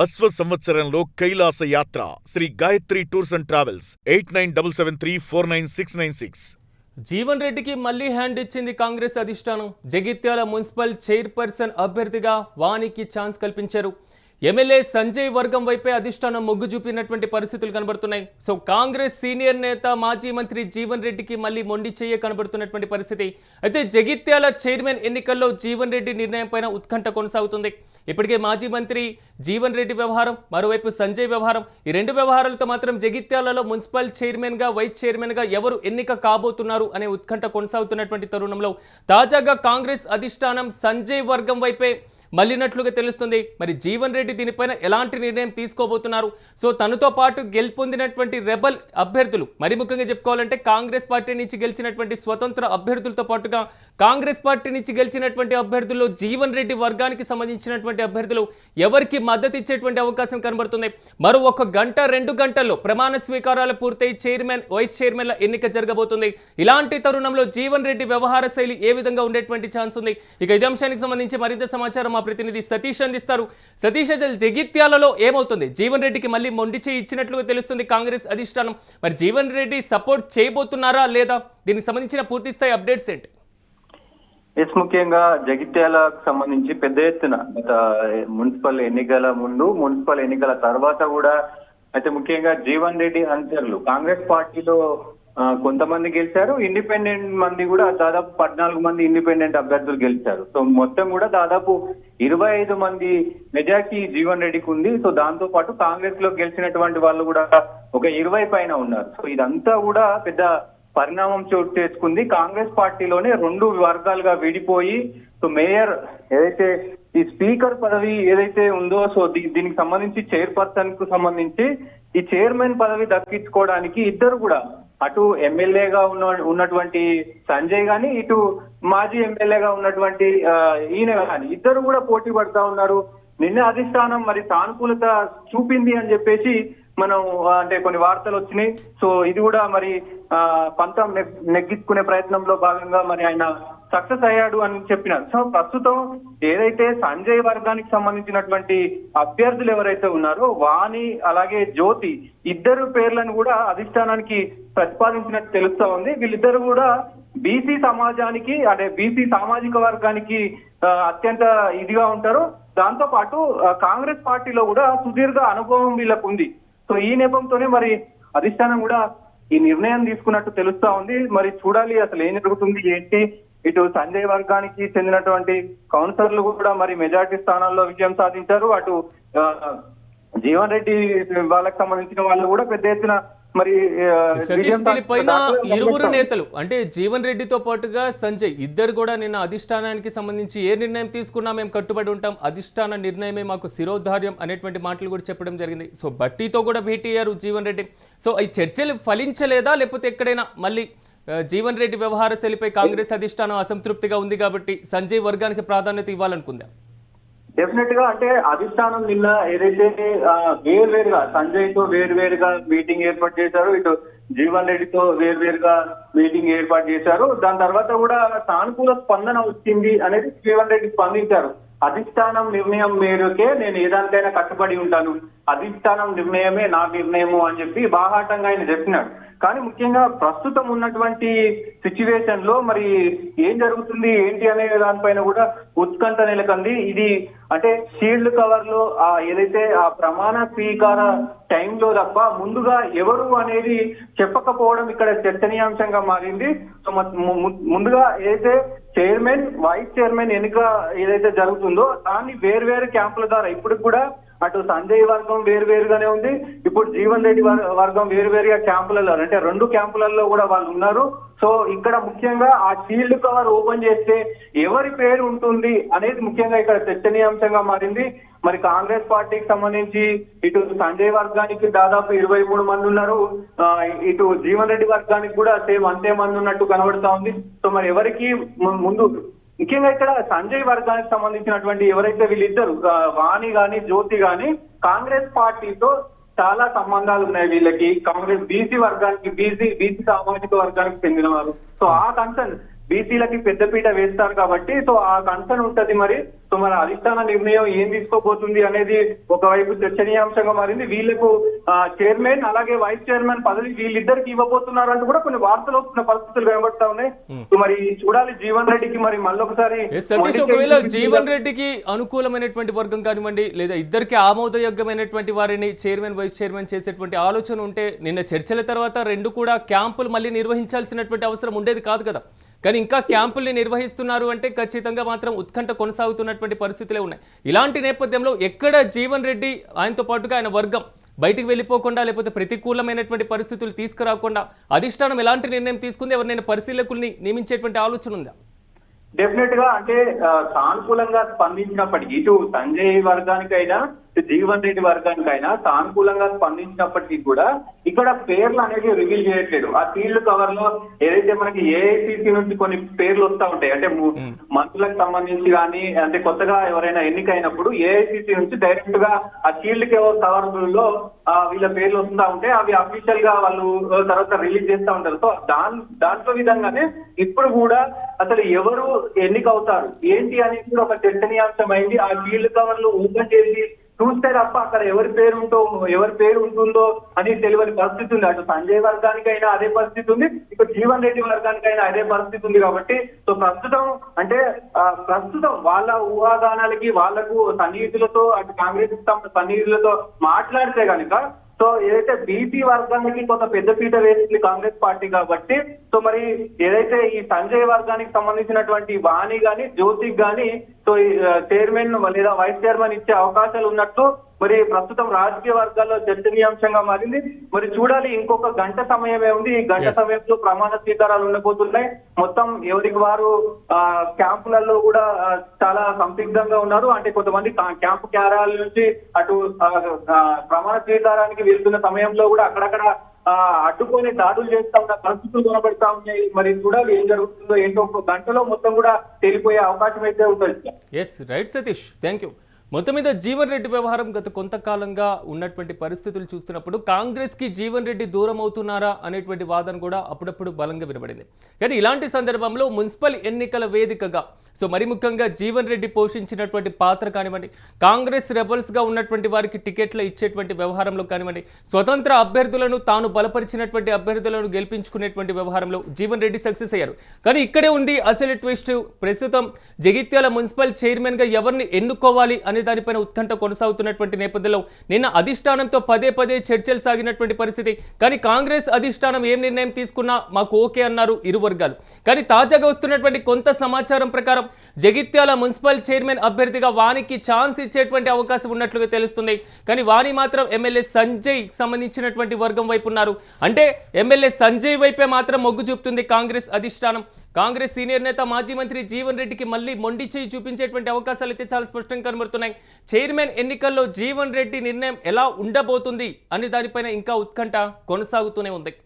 అశ్వ సంవత్సరంలో కైలాస యాత్ర Shri Gayatri tours and travels 8977349696. Jeevan రెడ్డికి మళ్లీ హ్యాండ్ ఇచ్చింది కాంగ్రెస్ అధిష్టానం. జగిత్యాల మున్సిపల్ చైర్పర్సన్ అభ్యర్థిగా వానికి ఛాన్స్ కల్పించారు. ఎమ్మెల్యే సంజయ్ వర్గం వైపే అధిష్టానం మొగ్గు చూపినటువంటి పరిస్థితులు కనబడుతున్నాయి. సో కాంగ్రెస్ సీనియర్ నేత మాజీ మంత్రి జీవన్ రెడ్డికి మళ్ళీ మొండి చెయ్య కనబడుతున్నటువంటి పరిస్థితి. అయితే జగిత్యాల చైర్మన్ ఎన్నికల్లో జీవన్ రెడ్డి నిర్ణయం పైన ఉత్కంఠ కొనసాగుతుంది. ఇప్పటికే మాజీ మంత్రి జీవన్ రెడ్డి వ్యవహారం, మరోవైపు సంజయ్ వ్యవహారం, ఈ రెండు వ్యవహారాలతో మాత్రం జగిత్యాలలో మున్సిపల్ చైర్మన్గా వైస్ చైర్మన్గా ఎవరు ఎన్నిక కాబోతున్నారు అనే ఉత్కంఠ కొనసాగుతున్నటువంటి తరుణంలో తాజాగా కాంగ్రెస్ అధిష్టానం సంజయ్ వర్గం వైపే మళ్ళినట్లుగా తెలుస్తుంది. మరి జీవన్ రెడ్డి దీనిపైన ఎలాంటి నిర్ణయం తీసుకోబోతున్నారు? సో తనతో పాటు గెలుపొందినటువంటి రెబల్ అభ్యర్థులు, మరి ముఖ్యంగా చెప్పుకోవాలంటే కాంగ్రెస్ పార్టీ నుంచి గెలిచినటువంటి స్వతంత్ర అభ్యర్థులతో పాటుగా కాంగ్రెస్ పార్టీ నుంచి గెలిచినటువంటి అభ్యర్థుల్లో జీవన్ రెడ్డి వర్గానికి సంబంధించినటువంటి అభ్యర్థులు ఎవరికి మద్దతు ఇచ్చేటువంటి అవకాశం కనబడుతుంది. మరో 1 గంట 2 గంటల్లో ప్రమాణ స్వీకారాలు పూర్తయి చైర్మన్ వైస్ చైర్మన్ల ఎన్నిక జరగబోతుంది. ఇలాంటి తరుణంలో జీవన్ రెడ్డి వ్యవహార శైలి ఏ విధంగా ఉండేటువంటి ఛాన్స్ ఉంది? ఇక ఇదే అంశానికి సంబంధించి మరింత సమాచారం మా ప్రతినిధి సతీష్ అందిస్తారు. సతీష్, జగిత్యాలలో ఏమవుతుంది? జీవన్ రెడ్డికి మళ్ళీ మొండి చేయి ఇచ్చినట్లుగా తెలుస్తుంది కాంగ్రెస్ అధిష్టానం. మరి జీవన్ రెడ్డి సపోర్ట్ చేయబోతున్నారా లేదా? దీనికి సంబంధించిన పూర్తి స్థాయి అప్డేట్స్ ఏంటి? ముఖ్యంగా జగిత్యాలకు సంబంధించి పెద్ద ఎత్తున గత మున్సిపల్ ఎన్నికల ముందు, మున్సిపల్ ఎన్నికల తర్వాత కూడా అయితే ముఖ్యంగా జీవన్ రెడ్డి అనుచరులు కాంగ్రెస్ పార్టీలో కొంతమంది గెలిచారు. ఇండిపెండెంట్ మంది కూడా దాదాపు 14 మంది ఇండిపెండెంట్ అభ్యర్థులు గెలిచారు. సో మొత్తం కూడా దాదాపు 25 మంది మెజార్టీ జీవన్ రెడ్డికి ఉంది. సో దాంతో పాటు కాంగ్రెస్ లో గెలిచినటువంటి వాళ్ళు కూడా ఒక 20 పైన ఉన్నారు. సో ఇదంతా కూడా పెద్ద పరిణామం చోటు చేసుకుంది. కాంగ్రెస్ పార్టీలోనే 2 వర్గాలుగా విడిపోయి సో మేయర్ ఏదైతే ఈ స్పీకర్ పదవి ఏదైతే ఉందో, సో దీనికి సంబంధించి చైర్పర్సన్ కు సంబంధించి ఈ చైర్మన్ పదవి దక్కించుకోవడానికి ఇద్దరు కూడా, అటు ఎమ్మెల్యేగా ఉన్నటువంటి సంజయ్ గాని, ఇటు మాజీ ఎమ్మెల్యేగా ఉన్నటువంటి ఈయన గాని ఇద్దరు కూడా పోటీ పడతా ఉన్నారు. నిన్న అధిష్టానం మరి సానుకూలత చూపింది అని చెప్పేసి మనం అంటే కొన్ని వార్తలు వచ్చినాయి. సో ఇది కూడా మరి పంతం నెగ్గించుకునే ప్రయత్నంలో భాగంగా మరి ఆయన సక్సెస్ అయ్యాడు అని చెప్పినారు. సో ప్రస్తుతం ఏదైతే సంజయ్ వర్గానికి సంబంధించినటువంటి అభ్యర్థులు ఎవరైతే ఉన్నారో వాణి అలాగే జ్యోతి ఇద్దరు పేర్లను కూడా అధిష్టానానికి ప్రతిపాదించినట్టు తెలుస్తా ఉంది. వీళ్ళిద్దరు కూడా బీసీ సమాజానికి అంటే బీసీ సామాజిక వర్గానికి అత్యంత ఇదిగా ఉంటారు. దాంతో పాటు కాంగ్రెస్ పార్టీలో కూడా సుదీర్ఘ అనుభవం వీళ్ళకు ఉంది. సో ఈ నేపథ్యంతోనే మరి అధిష్టానం కూడా ఈ నిర్ణయం తీసుకున్నట్టు తెలుస్తా ఉంది. మరి చూడాలి అసలు ఏం జరుగుతుంది ఏంటి. ఇటు సంజయ్ వర్గానికి చెందినటువంటి కౌన్సిలర్లు కూడా మరి మెజార్టీ స్థానాల్లో విజయం సాధించారు. అటు జీవన్ రెడ్డి వాళ్ళకి సంబంధించిన వాళ్ళు కూడా పెద్ద ఎత్తున మరి దీనిపైన ఇరువురు నేతలు అంటే జీవన్ రెడ్డితో పాటుగా సంజయ్ ఇద్దరు కూడా నిన్న అధిష్టానానికి సంబంధించి ఏ నిర్ణయం తీసుకున్నా మేము కట్టుబడి ఉంటాం, అధిష్టాన నిర్ణయమే మాకు శిరోధార్యం అనేటువంటి మాటలు కూడా చెప్పడం జరిగింది. సో బట్టీతో కూడా భేటీ అయ్యారు జీవన్ రెడ్డి. సో ఈ చర్చలు ఫలించలేదా, లేకపోతే ఎక్కడైనా మళ్ళీ జీవన్ రెడ్డి వ్యవహార శైలిపై కాంగ్రెస్ అధిష్టానం అసంతృప్తిగా ఉంది కాబట్టి సంజయ్ వర్గానికి ప్రాధాన్యత ఇవ్వాలనుకుందా? డెఫినెట్ గా అంటే అధిష్టానం నిన్న ఏదైతే వేరువేరుగా సంజయ్ తో వేరువేరుగా మీటింగ్ ఏర్పాటు చేశారు, ఇటు జీవన్ రెడ్డితో వేరువేరుగా మీటింగ్ ఏర్పాటు చేశారు. దాని తర్వాత కూడా సానుకూల స్పందన వచ్చింది అనేది జీవన్ రెడ్డి స్పందించారు. అధిష్టానం నిర్ణయం మేరకే నేను ఏదానికైనా కట్టుబడి ఉంటాను, అధిష్టానం నిర్ణయమే నా నిర్ణయము అని చెప్పి బాహాటంగా ఆయన చెప్పినాడు. కానీ ముఖ్యంగా ప్రస్తుతం ఉన్నటువంటి సిచ్యువేషన్ లో మరి ఏం జరుగుతుంది ఏంటి అనే దానిపైన కూడా ఉత్కంఠ నెలకొంది. ఇది అంటే షీల్డ్ కవర్ లో ఏదైతే ఆ ప్రమాణ స్వీకార టైంలో తప్ప ముందుగా ఎవరు అనేది చెప్పకపోవడం ఇక్కడ చర్చనీయాంశంగా మారింది. సో ముందుగా ఏదైతే చైర్మన్ వైస్ చైర్మన్ ఎన్నిక ఏదైతే జరుగుతుందో దాన్ని వేర్వేరు క్యాంపుల ద్వారా ఇప్పుడు కూడా అటు సంజయ్ వర్గం వేరువేరుగానే ఉంది, ఇప్పుడు జీవన్ రెడ్డి వర్గం వేరువేరుగా క్యాంపులలో అంటే 2 క్యాంపులలో కూడా వాళ్ళు ఉన్నారు. సో ఇక్కడ ముఖ్యంగా ఆ షీల్డ్ కవర్ ఓపెన్ చేస్తే ఎవరి పేరు ఉంటుంది అనేది ముఖ్యంగా ఇక్కడ చర్చనీయాంశంగా మారింది. మరి కాంగ్రెస్ పార్టీకి సంబంధించి ఇటు సంజయ్ వర్గానికి దాదాపు 23 మంది ఉన్నారు, ఇటు జీవన్ రెడ్డి వర్గానికి కూడా సేమ్ అంతే మంది ఉన్నట్టు కనబడుతా ఉంది. సో మరి ఎవరికి ముందు ముఖ్యంగా ఇక్కడ సంజయ్ వర్గానికి సంబంధించినటువంటి ఎవరైతే వీళ్ళిద్దరు వాణి గాని జ్యోతి గాని కాంగ్రెస్ పార్టీతో చాలా సంబంధాలు ఉన్నాయి వీళ్ళకి. కాంగ్రెస్ బీసీ వర్గానికి బీసీ సామాజిక వర్గానికి చెందిన వారు. సో ఆ కన్సర్న్ బీసీలకి పెద్దపీట వేస్తారు కాబట్టి సో ఆ కన్సర్న్ ఉంటది. మరి సో మన అధిష్టాన నిర్ణయం ఏం తీసుకోబోతుంది అనేది ఒకవైపు చర్చనీయాంశంగా మారింది. వీళ్ళకు చైర్మన్ అలాగే వైస్ చైర్మన్ పదవి వీళ్ళిద్దరికి ఇవ్వబోతున్నారు అంటూ కూడా కొన్ని వార్తలు వస్తున్న పరిస్థితులు కనబడతా ఉన్నాయి. సో మరి చూడాలి జీవన్ రెడ్డికి మరి మళ్ళొకసారి సతీష్, ఒకవేళ జీవన్ రెడ్డికి అనుకూలమైనటువంటి వర్గం కానివ్వండి లేదా ఇద్దరికి ఆమోదయోగ్యమైనటువంటి వారిని చైర్మన్ వైస్ చైర్మన్ చేసేటువంటి ఆలోచన ఉంటే నిన్న చర్చల తర్వాత రెండు కూడా క్యాంపులు మళ్ళీ నిర్వహించాల్సినటువంటి అవసరం ఉండేది కాదు కదా. కానీ ఇంకా క్యాంపుల్ని నిర్వహిస్తున్నారు అంటే ఖచ్చితంగా మాత్రం ఉత్కంఠ కొనసాగుతున్నటువంటి పరిస్థితులే ఉన్నాయి. ఇలాంటి నేపథ్యంలో ఎక్కడ జీవన్ రెడ్డి ఆయనతో పాటుగా ఆయన వర్గం బయటికి వెళ్ళిపోకుండా లేకపోతే ప్రతికూలమైనటువంటి పరిస్థితులు తీసుకురాకుండా అధిష్టానం ఎలాంటి నిర్ణయం తీసుకుంది? ఎవరినైనా పరిశీలకుల్ని నియమించేటువంటి ఆలోచన ఉందా? డెఫినెట్ గా అంటే సానుకూలంగా స్పందించినప్పటికీ ఇటు సంజయ్ వర్గానికైనా జీవన్ రెడ్డి వర్గానికైనా సానుకూలంగా స్పందించినప్పటికీ కూడా ఇక్కడ పేర్లు అనేది రివీల్ చేయట్లేదు. ఆ ఫీల్డ్ కవర్ లో ఏదైతే మనకి ఏఐసిసి నుంచి కొన్ని పేర్లు వస్తా ఉంటాయి, అంటే మంత్రులకు సంబంధించి కానీ అంటే కొత్తగా ఎవరైనా ఎన్నికైనప్పుడు ఏఐసిసి నుంచి డైరెక్ట్ గా ఆ ఫీల్డ్ కవర్ లో వీళ్ళ పేర్లు వస్తా ఉంటే అవి అఫీషియల్ గా వాళ్ళు తర్వాత రిలీజ్ చేస్తా ఉంటారు. సో దాంట్లో విధంగానే ఇప్పుడు కూడా అసలు ఎవరు ఎన్నికవుతారు ఏంటి అనేది కూడా ఒక చర్చనీయాంశం అయింది. ఆ ఫీల్డ్ కవర్లు ఓపెన్ చేసి చూస్తే తప్ప అక్కడ ఎవరి పేరు ఉంటుందో అని తెలియని పరిస్థితి ఉంది. అటు సంజయ్ వర్గానికైనా అదే పరిస్థితి ఉంది, ఇక జీవన్ రెడ్డి వర్గానికైనా అదే పరిస్థితి ఉంది. కాబట్టి సో ప్రస్తుతం వాళ్ళ ఊహాగానాలకి వాళ్లకు సన్నిహితులతో అటు కాంగ్రెస్ సన్నిహితులతో మాట్లాడితే కనుక సో ఏదైతే బీసీ వర్గానికి కొంత పెద్దపీట వేసింది కాంగ్రెస్ పార్టీ కాబట్టి సో మరి ఏదైతే ఈ సంజయ్ వర్గానికి సంబంధించినటువంటి వాణి గాని జ్యోతికి గాని సో చైర్మన్ లేదా వైస్ చైర్మన్ ఇచ్చే అవకాశాలు ఉన్నట్టు మరి ప్రస్తుతం రాజకీయ వర్గాల్లో చర్చనీయాంశంగా మారింది. మరి చూడాలి, ఇంకొక గంట సమయమే ఉంది. ఈ గంట సమయంలో ప్రమాణ స్వీకారాలు ఉండబోతున్నాయి. మొత్తం ఎవరికి వారు క్యాంపులలో కూడా చాలా సందిగ్ధంగా ఉన్నారు. అంటే కొంతమంది క్యాంపు కార్యాలయం నుంచి అటు ప్రమాణ స్వీకారానికి వెళ్తున్న సమయంలో కూడా అక్కడక్కడ అడ్డుకొని దాడులు చేస్తా ఉన్న పరిస్థితులు కనబడతా ఉన్నాయి. మరి చూడాలి ఏం జరుగుతుందో ఏంటో. ఒక గంటలో మొత్తం కూడా తెలిపోయే అవకాశం అయితే ఉంటుంది. Yes right Satish, thank you. మొత్తం మీద జీవన్ రెడ్డి వ్యవహారం గత కొంతకాలంగా ఉన్నటువంటి పరిస్థితులు చూస్తున్నప్పుడు కాంగ్రెస్కి జీవన్ రెడ్డి దూరం అవుతున్నారా అనేటువంటి వాదన కూడా అప్పుడప్పుడు బలంగా వినబడింది. కానీ ఇలాంటి సందర్భంలో మున్సిపల్ ఎన్నికల వేదికగా సో మరి ముఖ్యంగా జీవన్ రెడ్డి పోషించినటువంటి పాత్ర కానివ్వండి, కాంగ్రెస్ రెబల్స్గా ఉన్నటువంటి వారికి టికెట్లు ఇచ్చేటువంటి వ్యవహారంలో కానివ్వండి, స్వతంత్ర అభ్యర్థులను తాను బలపరిచినటువంటి అభ్యర్థులను గెలిపించుకునేటువంటి వ్యవహారంలో జీవన్ రెడ్డి సక్సెస్ అయ్యారు. కానీ ఇక్కడే ఉంది అసలు ట్విస్ట్. ప్రస్తుతం జగిత్యాల మున్సిపల్ చైర్మన్గా ఎవరిని ఎన్నుకోవాలి అనే దానిపైన ఉత్కంఠ కొనసాగుతున్నటువంటి నేపథ్యంలో నిన్న అధిష్టానంతో పదే చర్చలు సాగినటువంటి పరిస్థితి. కానీ కాంగ్రెస్ అధిష్టానం ఏం నిర్ణయం తీసుకున్నా మాకు ఓకే అన్నారు ఇరు వర్గాలు. కానీ తాజాగా వస్తున్నటువంటి కొంత సమాచారం ప్రకారం జగిత్యాల మున్సిపల్ చైర్మన్ అభ్యర్థిగా వానికి ఛాన్స్ ఇచ్చేటువంటి అవకాశం ఉన్నట్లుగా తెలుస్తుంది. కానీ వాణి మాత్రం ఎమ్మెల్యే సంజయ్ సంబంధించినటువంటి వర్గం వైపు ఉన్నారు. అంటే ఎమ్మెల్యే సంజయ్ వైపే మాత్రం మొగ్గు చూపుతుంది కాంగ్రెస్ అధిష్టానం. కాంగ్రెస్ సీనియర్ నేత మాజీ మంత్రి జీవన్ రెడ్డికి మళ్ళీ మొండి చేయి చూపించేటువంటి అవకాశాలు అయితే చాలా స్పష్టంగా కనబడుతున్నాయి. చైర్మన్ ఎన్నికల్లో జీవన్ రెడ్డి నిర్ణయం ఎలా ఉండబోతుంది అనే దానిపైన ఇంకా ఉత్కంఠ కొనసాగుతూనే ఉంది.